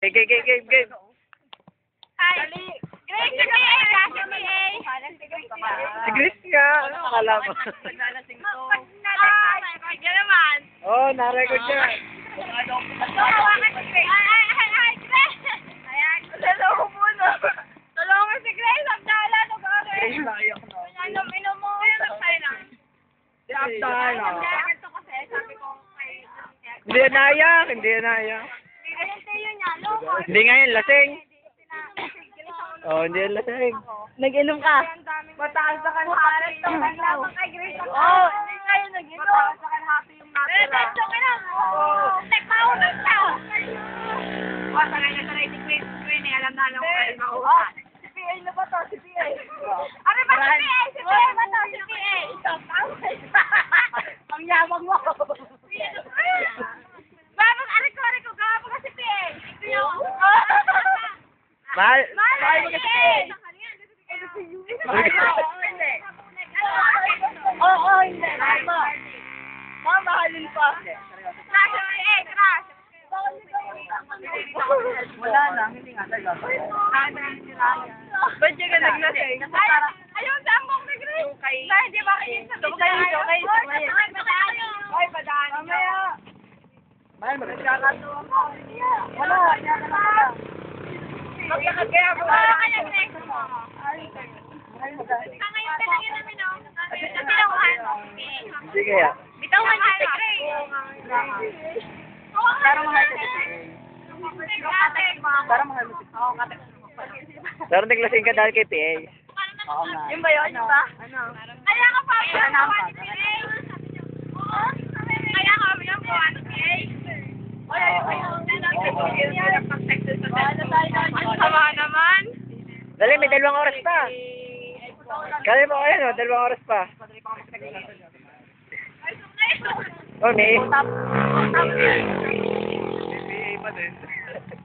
Game. Hi. Grace, si PA. Si Grace nga. Ano akala mo? Paglalasing to. Pag naman. Oh, na-record siya. Tulungan si Grace. Ay, Grace. Ayan. Tulungan mo na. Tulungan si Grace. Ang dala. Grace, naiyak na. Inom mo. Kaya nagsayo lang. Si Abdala. Ganito kasi, sabi ko kay... Hindi na naiyak. Hindi na naiyak. Ayun, Teo niya, loko. Hindi nga yun, lasing. Oh, hindi yan lasing. Nag-inom ka. Mataas sa kanhapi. Lamang kay Grace. Oo, hindi kayo nag-inom. Mataas sa kanhapi yung natira. Beto, kailang. Nagmaunan ka. O, sanay si Grace. Queen, alam na alam ko kayo mausap. Si PA na ba to? Si PA. Ano ba si PA? Si PA ba to? Si PA. Ang yabang mo. Babang ariko, gawa mo ka si PA. Mahal. Mahal mo si PA. Oo, hindi. Mamahalin pa. Crash, PA, crash. Wala na, hindi nga talaga. Ba't yung naglasing? Ayun, sambong ni Grace. Dahil di ba kayo sa Sukay. Ay, padaan. Mamaya. Mahal mo rin. Wala, niya na lang. Magkakagaya mo. Wala ka yung Grace mo. Ngayon ka lang yun namin, no? Bitawan mo. Hindi kaya. Bitawan mo si Grace. Para mahal ka si Para mahal mo si Oo, kate. Pero naglasing ka dahil kay PA. Oo nga. Yung ba yun? Yung ba? Ano? Kaya ka pa. Kaya ka pa. Sama naman. Dali, may 2 oras pa. Kaya mo, ayan o, 2 oras pa. Oh, may. Tap. PA pa din.